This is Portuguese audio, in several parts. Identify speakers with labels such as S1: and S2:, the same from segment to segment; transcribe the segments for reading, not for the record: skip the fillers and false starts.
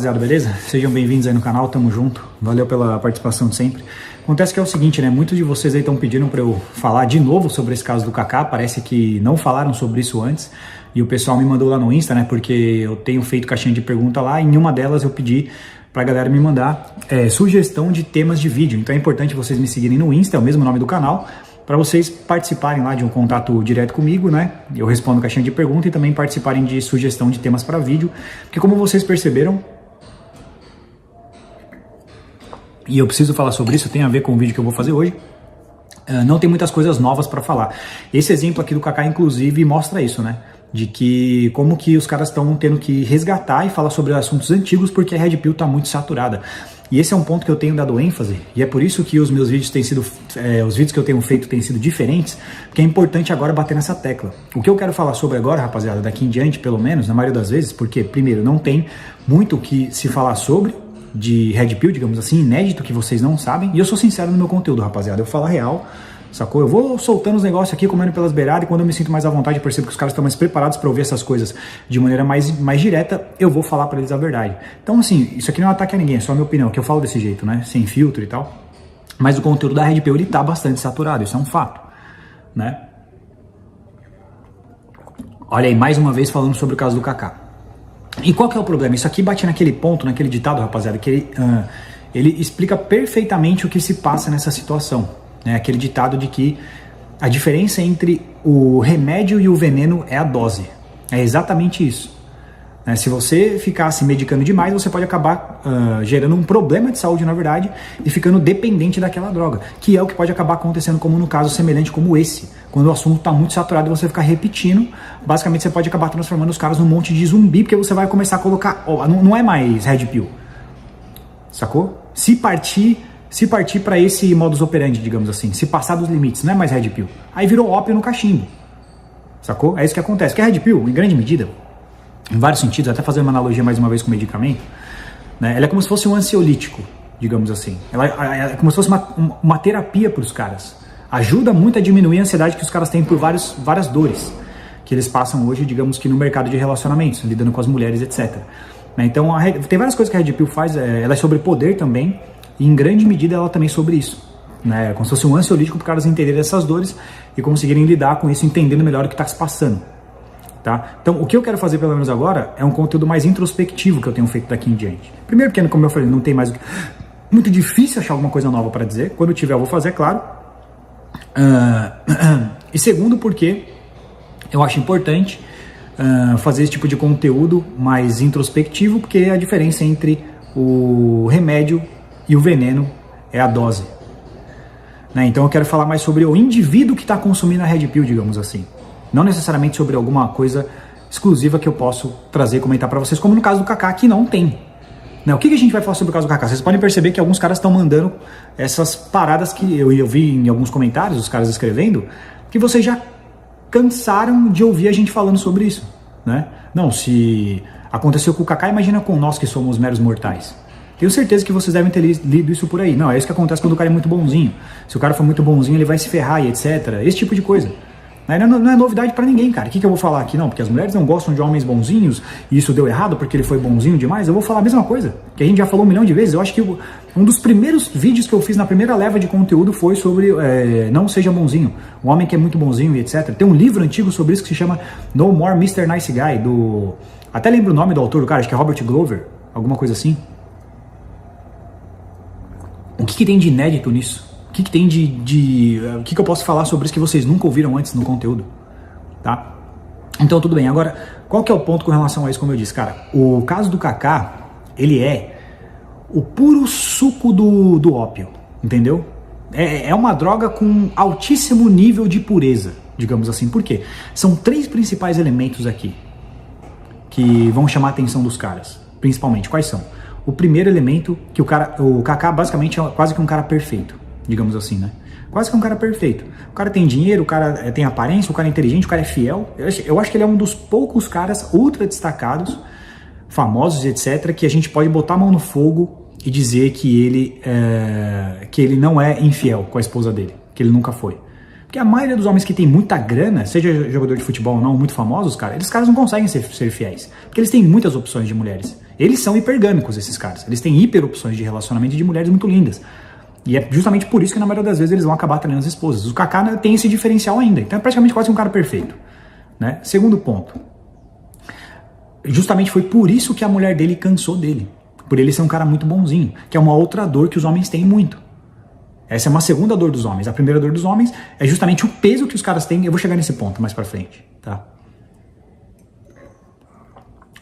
S1: rapaziada, beleza? Sejam bem-vindos aí no canal, tamo junto. Valeu pela participação de sempre. Acontece que é o seguinte, né? Muitos de vocês aí estão pedindo para eu falar de novo sobre esse caso do Kaká. Parece que não falaram sobre isso antes. E o pessoal me mandou lá no Insta, né? Porque eu tenho feito caixinha de pergunta lá. E em uma delas eu pedi pra galera me mandar sugestão de temas de vídeo. Então é importante vocês me seguirem no Insta, é o mesmo nome do canal, para vocês participarem lá de um contato direto comigo, né? Eu respondo caixinha de pergunta e também participarem de sugestão de temas para vídeo, porque como vocês perceberam, e eu preciso falar sobre isso, tem a ver com o vídeo que eu vou fazer hoje, não tem muitas coisas novas para falar. Esse exemplo aqui do Kaká, inclusive, mostra isso, né? De que como que os caras estão tendo que resgatar e falar sobre assuntos antigos porque a Red Pill está muito saturada. E esse é um ponto que eu tenho dado ênfase, e é por isso que os meus vídeos têm sido, os vídeos que eu tenho feito têm sido diferentes, porque é importante agora bater nessa tecla. O que eu quero falar sobre agora, rapaziada, daqui em diante, pelo menos, na maioria das vezes, porque, primeiro, não tem muito o que se falar sobre, de Red Pill, digamos assim, inédito, que vocês não sabem, e eu sou sincero no meu conteúdo, rapaziada, eu falo a real, sacou? Eu vou soltando os negócios aqui, comendo pelas beiradas, e quando eu me sinto mais à vontade, eu percebo que os caras estão mais preparados para ouvir essas coisas de maneira mais direta, eu vou falar para eles a verdade. Então, assim, isso aqui não é um ataque a ninguém, é só a minha opinião, que eu falo desse jeito, né? Sem filtro e tal. Mas o conteúdo da Red Pill, ele tá bastante saturado, isso é um fato, né? Olha aí, mais uma vez falando sobre o caso do Kaká. E qual que é o problema? Isso aqui bate naquele ponto, naquele ditado, rapaziada, que ele explica perfeitamente o que se passa nessa situação. Né? Aquele ditado de que a diferença entre o remédio e o veneno é a dose. É exatamente isso. Né? Se você ficar se medicando demais, você pode acabar gerando um problema de saúde, na verdade, e ficando dependente daquela droga, que é o que pode acabar acontecendo como no caso semelhante como esse. Quando o assunto está muito saturado e você ficar repetindo, basicamente você pode acabar transformando os caras num monte de zumbi, porque você vai começar a colocar... não é mais Red Pill, sacou? Se partir para esse modus operandi, digamos assim, se passar dos limites, não é mais Red Pill. Aí virou ópio no cachimbo, sacou? É isso que acontece. Que a Red Pill, em grande medida, em vários sentidos, até fazer uma analogia mais uma vez com o medicamento, né? Ela é como se fosse um ansiolítico, digamos assim. Ela é como se fosse uma terapia para os caras. Ajuda muito a diminuir a ansiedade que os caras têm por várias dores que eles passam hoje, digamos que no mercado de relacionamentos, lidando com as mulheres, etc. Então, tem várias coisas que a Red Pill faz, ela é sobre poder também, e em grande medida ela também é sobre isso. Né? Como se fosse um ansiolítico para os caras entenderem essas dores e conseguirem lidar com isso, entendendo melhor o que está se passando. Tá? Então, o que eu quero fazer, pelo menos agora, é um conteúdo mais introspectivo que eu tenho feito daqui em diante. Primeiro porque, como eu falei, não tem mais... Muito difícil achar alguma coisa nova para dizer. Quando tiver, eu vou fazer, é claro. E segundo porque eu acho importante fazer esse tipo de conteúdo mais introspectivo, porque a diferença entre o remédio e o veneno é a dose. Né? Então eu quero falar mais sobre o indivíduo que está consumindo a Red Pill, digamos assim. Não necessariamente sobre alguma coisa exclusiva que eu posso trazer e comentar para vocês, como no caso do Kaká, que não tem. Né? O que a gente vai falar sobre o caso do Kaká? Vocês podem perceber que alguns caras estão mandando essas paradas que eu vi em alguns comentários, os caras escrevendo, que vocês já cansaram de ouvir a gente falando sobre isso. Né? Não, se aconteceu com o Kaká, imagina com nós que somos meros mortais. Tenho certeza que vocês devem ter lido isso por aí. Não, é isso que acontece quando o cara é muito bonzinho. Se o cara for muito bonzinho, ele vai se ferrar e etc. Esse tipo de coisa. Não é novidade pra ninguém, cara. O que eu vou falar aqui? Não, porque as mulheres não gostam de homens bonzinhos e isso deu errado porque ele foi bonzinho demais. Eu vou falar a mesma coisa, que a gente já falou 1 milhão de vezes. Eu acho que um dos primeiros vídeos que eu fiz na primeira leva de conteúdo foi sobre não seja bonzinho. Um homem que é muito bonzinho e etc. Tem um livro antigo sobre isso que se chama No More Mr. Nice Guy, do... Até lembro o nome do autor do cara, acho que é Robert Glover, alguma coisa assim. O que tem de inédito nisso? O que tem o que eu posso falar sobre isso que vocês nunca ouviram antes no conteúdo? Tá? Então tudo bem, agora qual que é o ponto com relação a isso, como eu disse, cara? O caso do Kaká, ele é o puro suco do ópio, entendeu? É uma droga com altíssimo nível de pureza, digamos assim. Por quê? São 3 principais elementos aqui que vão chamar a atenção dos caras, principalmente. Quais são? O primeiro elemento, que o Kaká basicamente é quase que um cara perfeito, digamos assim, né? Quase que um cara perfeito. O cara tem dinheiro, o cara tem aparência, o cara é inteligente, o cara é fiel. Eu acho que ele é um dos poucos caras ultra destacados, famosos, etc., que a gente pode botar a mão no fogo e dizer que ele não é infiel com a esposa dele, que ele nunca foi. Porque a maioria dos homens que tem muita grana, seja jogador de futebol ou não, muito famosos, cara, esses caras não conseguem ser fiéis. Porque eles têm muitas opções de mulheres. Eles são hipergâmicos, esses caras. Eles têm hiper opções de relacionamento de mulheres muito lindas. E é justamente por isso que na maioria das vezes eles vão acabar traindo as esposas. O Kaká, né, tem esse diferencial ainda. Então é praticamente quase um cara perfeito, né? Segundo ponto. Justamente foi por isso que a mulher dele cansou dele. Por ele ser um cara muito bonzinho. Que é uma outra dor que os homens têm muito. Essa é uma segunda dor dos homens. A primeira dor dos homens é justamente o peso que os caras têm. Eu vou chegar nesse ponto mais pra frente, tá?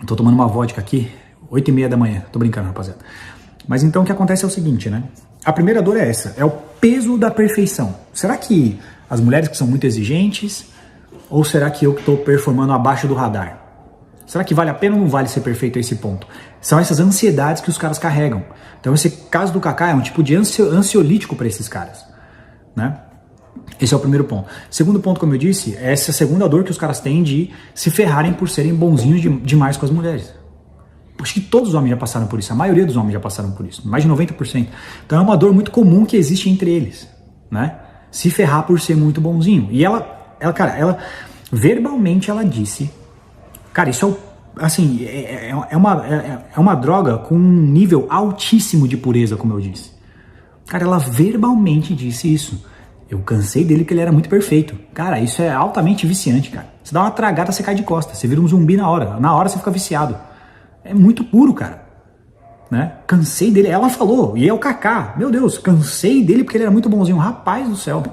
S1: Tô tomando uma vodka aqui, 8h30 da manhã. Tô brincando, rapaziada. Mas então o que acontece é o seguinte, né? A primeira dor é essa, é o peso da perfeição. Será que as mulheres que são muito exigentes, ou será que eu que estou performando abaixo do radar? Será que vale a pena ou não vale ser perfeito a esse ponto? São essas ansiedades que os caras carregam. Então esse caso do Kaká é um tipo de ansiolítico para esses caras, né? Esse é o primeiro ponto. Segundo ponto, como eu disse, é essa segunda dor que os caras têm de se ferrarem por serem bonzinhos demais com as mulheres. Acho que todos os homens já passaram por isso, a maioria dos homens já passaram por isso, mais de 90%. Então é uma dor muito comum que existe entre eles, né? Se ferrar por ser muito bonzinho. E ela verbalmente ela disse, cara, isso é assim, é uma droga com um nível altíssimo de pureza, como eu disse. Cara, ela verbalmente disse isso. Eu cansei dele que ele era muito perfeito. Cara, isso é altamente viciante, cara. Você dá uma tragada, você cai de costas, você vira um zumbi na hora. Na hora você fica viciado. É muito puro, cara. Né? Cansei dele. Ela falou, e é o Kaká. Meu Deus, cansei dele porque ele era muito bonzinho. Rapaz do céu.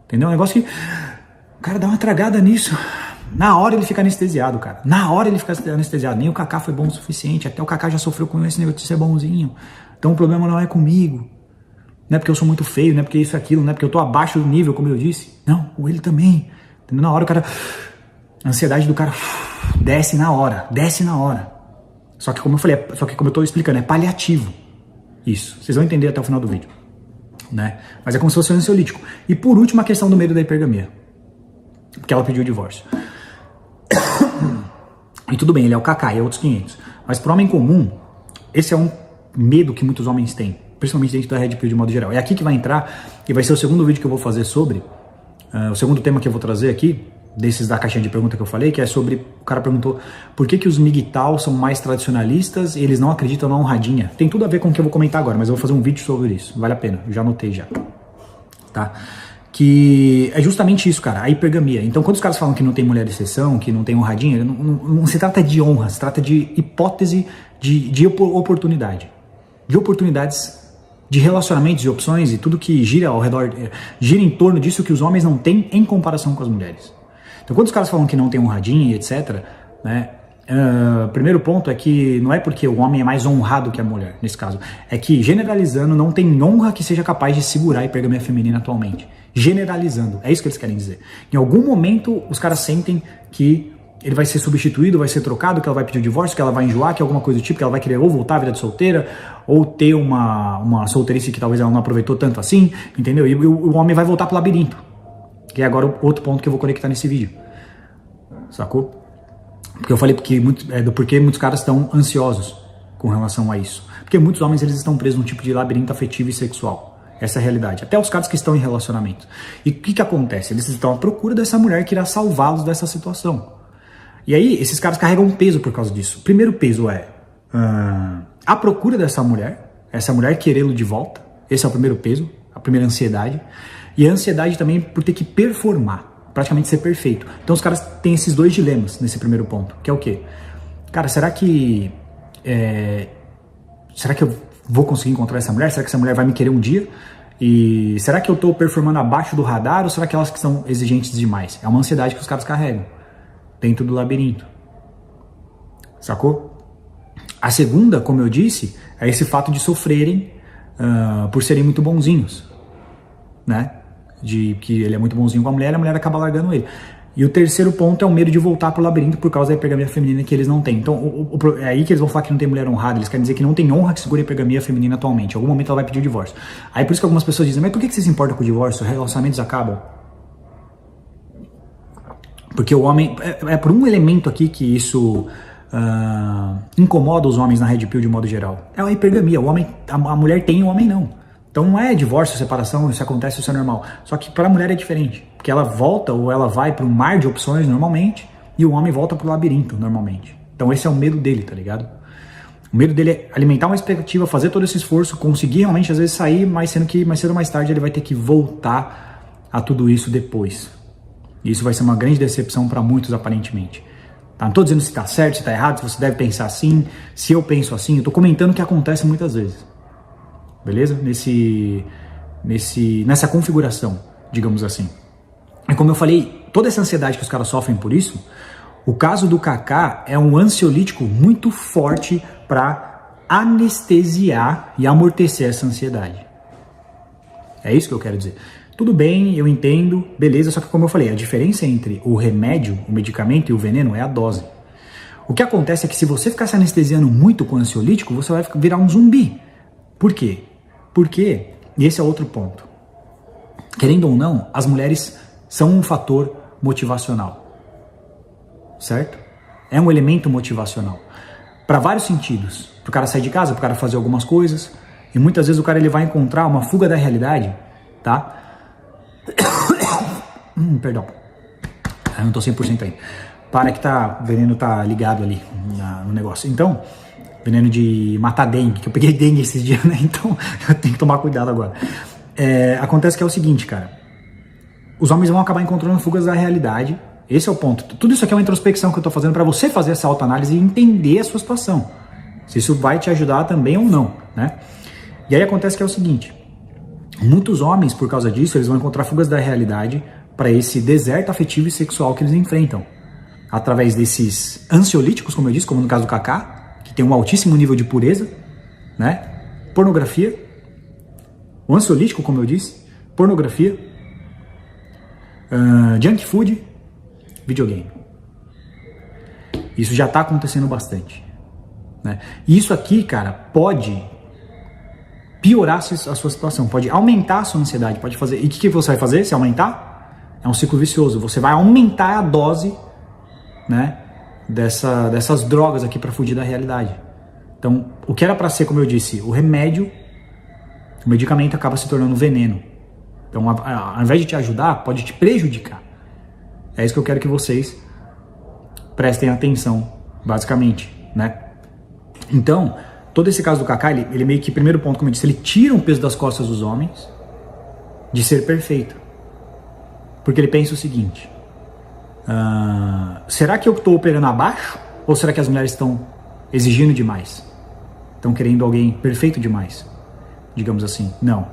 S1: Entendeu? Um negócio que... O cara dá uma tragada nisso. Na hora ele fica anestesiado, cara. Na hora ele fica anestesiado. Nem o Kaká foi bom o suficiente. Até o Kaká já sofreu com esse negócio de ser bonzinho. Então o problema não é comigo. Não é porque eu sou muito feio, não é porque isso e aquilo, não é porque eu tô abaixo do nível, como eu disse. Não, ele também. Entendeu? Na hora o cara... A ansiedade do cara desce na hora. Desce na hora. Só que como eu falei, como eu tô explicando, é paliativo. Isso. Vocês vão entender até o final do vídeo. Né? Mas é como se fosse um ansiolítico. E por último, a questão do medo da hipergamia. Porque ela pediu o divórcio. E tudo bem, ele é o Kaká, é outros 500. Mas para o homem comum, esse é um medo que muitos homens têm. Principalmente dentro da Red Pill de modo geral. É aqui que vai entrar, e vai ser o segundo vídeo que eu vou fazer sobre, o segundo tema que eu vou trazer aqui, desses da caixinha de pergunta que eu falei, que é sobre, o cara perguntou por que os MGTOW são mais tradicionalistas e eles não acreditam na honradinha. Tem tudo a ver com o que eu vou comentar agora, mas eu vou fazer um vídeo sobre isso, vale a pena, eu já anotei já. Tá? Que é justamente isso, cara, a hipergamia. Então quando os caras falam que não tem mulher de exceção, que não tem honradinha, não se trata de honra, se trata de hipótese de oportunidade. De oportunidades de relacionamentos e opções e tudo que gira ao redor, gira em torno disso que os homens não têm em comparação com as mulheres. Então quando os caras falam que não tem honradinha e etc, né, primeiro ponto é que não é porque o homem é mais honrado que a mulher, nesse caso, é que generalizando não tem honra que seja capaz de segurar a hipergamia feminina atualmente. Generalizando, é isso que eles querem dizer. Em algum momento os caras sentem que ele vai ser substituído, vai ser trocado, que ela vai pedir o divórcio, que ela vai enjoar, que é alguma coisa do tipo, que ela vai querer ou voltar à vida de solteira, ou ter uma solteirice que talvez ela não aproveitou tanto assim, entendeu? E o homem vai voltar pro labirinto, que é agora o outro ponto que eu vou conectar nesse vídeo. Sacou? Porque eu falei porque muitos caras estão ansiosos com relação a isso. Porque muitos homens eles estão presos num tipo de labirinto afetivo e sexual. Essa é a realidade. Até os caras que estão em relacionamento. E o que acontece? Eles estão à procura dessa mulher que irá salvá-los dessa situação. E aí, esses caras carregam um peso por causa disso. O primeiro peso é a procura dessa mulher, essa mulher querê-lo de volta. Esse é o primeiro peso, a primeira ansiedade. E a ansiedade também por ter que performar, praticamente ser perfeito. Então os caras têm esses dois dilemas nesse primeiro ponto, que é o quê? Cara, será que eu vou conseguir encontrar essa mulher? Será que essa mulher vai me querer um dia? E será que eu tô performando abaixo do radar ou será que elas que são exigentes demais? É uma ansiedade que os caras carregam dentro do labirinto. Sacou? A segunda, como eu disse, é esse fato de sofrerem por serem muito bonzinhos, né? De que ele é muito bonzinho com a mulher acaba largando ele. E o terceiro ponto é o medo de voltar pro labirinto por causa da hipergamia feminina que eles não têm. Então, é aí que eles vão falar que não tem mulher honrada, eles querem dizer que não tem honra que segura a hipergamia feminina atualmente. Em algum momento ela vai pedir o divórcio. Aí por isso que algumas pessoas dizem, mas por que você se importa com o divórcio? Os relacionamentos acabam. Porque o homem, é por um elemento aqui que isso incomoda os homens na Red Pill de modo geral. É a hipergamia, a mulher tem e o homem não. Então não é divórcio, separação, isso acontece, isso é normal. Só que para a mulher é diferente, porque ela volta ou ela vai para um mar de opções normalmente e o homem volta para o labirinto normalmente. Então esse é o medo dele, tá ligado? O medo dele é alimentar uma expectativa, fazer todo esse esforço, conseguir realmente às vezes sair, mas sendo que mais cedo ou mais tarde ele vai ter que voltar a tudo isso depois. E isso vai ser uma grande decepção para muitos, aparentemente. Tá? Não estou dizendo se está certo, se está errado, se você deve pensar assim, se eu penso assim. Eu estou comentando o que acontece muitas vezes. Beleza? Nessa configuração, digamos assim. E como eu falei, toda essa ansiedade que os caras sofrem por isso, o caso do Kaká é um ansiolítico muito forte para anestesiar e amortecer essa ansiedade. É isso que eu quero dizer. Tudo bem, eu entendo, beleza, só que como eu falei, a diferença entre o remédio, o medicamento e o veneno é a dose. O que acontece é que se você ficar se anestesiando muito com ansiolítico, você vai virar um zumbi. Por quê? Porque, e esse é outro ponto, querendo ou não, as mulheres são um fator motivacional. Certo? É um elemento motivacional. Para vários sentidos. Para o cara sair de casa, para o cara fazer algumas coisas. E muitas vezes o cara ele vai encontrar uma fuga da realidade, tá? Perdão. Eu não tô 100% ainda. Para que o veneno tá ligado ali no negócio. Então, veneno de matar dengue, que eu peguei dengue esses dias, né? Então, eu tenho que tomar cuidado agora. Acontece que é o seguinte, cara. Os homens vão acabar encontrando fugas da realidade. Esse é o ponto. Tudo isso aqui é uma introspecção que eu tô fazendo para você fazer essa autoanálise e entender a sua situação. Se isso vai te ajudar também ou não, né? E aí acontece que é o seguinte. Muitos homens, por causa disso, eles vão encontrar fugas da realidade para esse deserto afetivo e sexual que eles enfrentam. Através desses ansiolíticos, como eu disse, como no caso do Kaká, que tem um altíssimo nível de pureza, né? Pornografia. O ansiolítico, como eu disse, pornografia, junk food, videogame. Isso já está acontecendo bastante, né? E isso aqui, cara, pode piorar a sua situação, pode aumentar a sua ansiedade, pode fazer. E o que você vai fazer se aumentar? É um ciclo vicioso. Você vai aumentar a dose, né, dessas drogas aqui para fugir da realidade. Então, o que era para ser, como eu disse, o remédio, o medicamento acaba se tornando veneno. Então, ao invés de te ajudar, pode te prejudicar. É isso que eu quero que vocês prestem atenção, basicamente, né? Então, todo esse caso do Kaká, ele meio que, primeiro ponto, como eu disse, ele tira um peso das costas dos homens de ser perfeito. Porque ele pensa o seguinte, será que eu estou operando abaixo? Ou será que as mulheres estão exigindo demais? Estão querendo alguém perfeito demais? Digamos assim, não.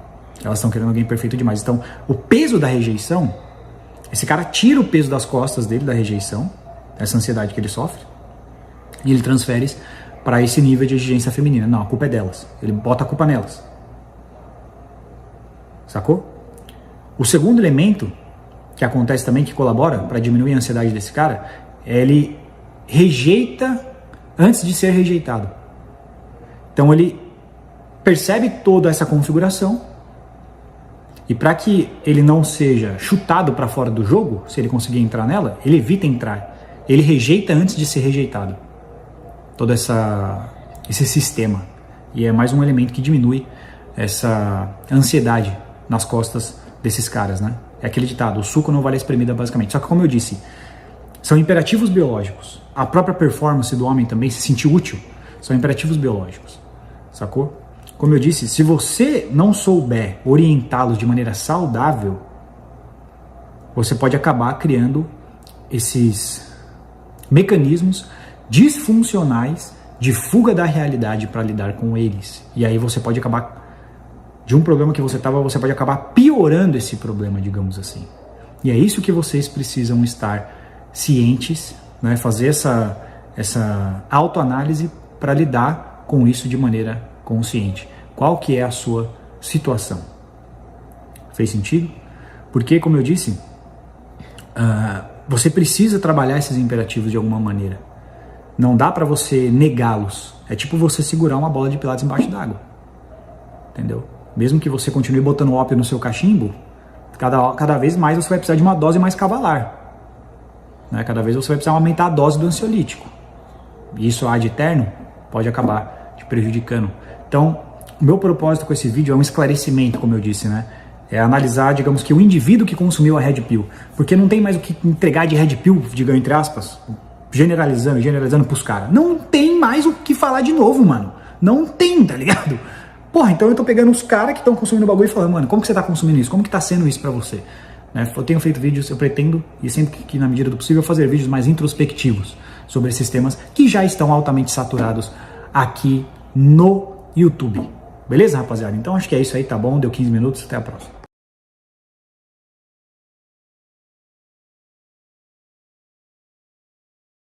S1: Elas estão querendo alguém perfeito demais. Então, o peso da rejeição, esse cara tira o peso das costas dele, da rejeição, essa ansiedade que ele sofre, e ele transfere para esse nível de exigência feminina. Não, a culpa é delas. Ele bota a culpa nelas. Sacou? O segundo elemento que acontece também, que colabora para diminuir a ansiedade desse cara, é ele rejeita antes de ser rejeitado. Então ele percebe toda essa configuração e para que ele não seja chutado para fora do jogo, se ele conseguir entrar nela, ele evita entrar. Ele rejeita antes de ser rejeitado. Todo esse sistema. E é mais um elemento que diminui essa ansiedade nas costas desses caras, né? É aquele ditado, o suco não vale a espremida, basicamente. Só que, como eu disse, são imperativos biológicos. A própria performance do homem também, se sentir útil, são imperativos biológicos. Sacou? Como eu disse, se você não souber orientá-los de maneira saudável, você pode acabar criando esses mecanismos disfuncionais de fuga da realidade para lidar com eles. E aí você pode acabar, de um problema que você estava, você pode acabar piorando esse problema, digamos assim. E é isso que vocês precisam estar cientes, né? Fazer essa autoanálise para lidar com isso de maneira consciente. Qual que é a sua situação? Fez sentido? Porque, como eu disse, você precisa trabalhar esses imperativos de alguma maneira. Não dá para você negá-los. É tipo você segurar uma bola de pilates embaixo d'água. Entendeu? Mesmo que você continue botando ópio no seu cachimbo, cada vez mais você vai precisar de uma dose mais cavalar. Né? Cada vez você vai precisar aumentar a dose do ansiolítico. E isso ad eterno pode acabar te prejudicando. Então, o meu propósito com esse vídeo é um esclarecimento, como eu disse, né? É analisar, digamos que o indivíduo que consumiu a Red Pill. Porque não tem mais o que entregar de Red Pill, diga entre aspas. generalizando pros caras. Não tem mais o que falar de novo, mano. Não tem, tá ligado? Porra, então eu tô pegando os caras que estão consumindo o bagulho e falando, mano, como que você tá consumindo isso? Como que tá sendo isso pra você? Né? Eu tenho feito vídeos, eu pretendo, e sempre que na medida do possível, fazer vídeos mais introspectivos sobre esses temas que já estão altamente saturados aqui no YouTube. Beleza, rapaziada? Então acho que é isso aí, tá bom? Deu 15 minutos, até a próxima.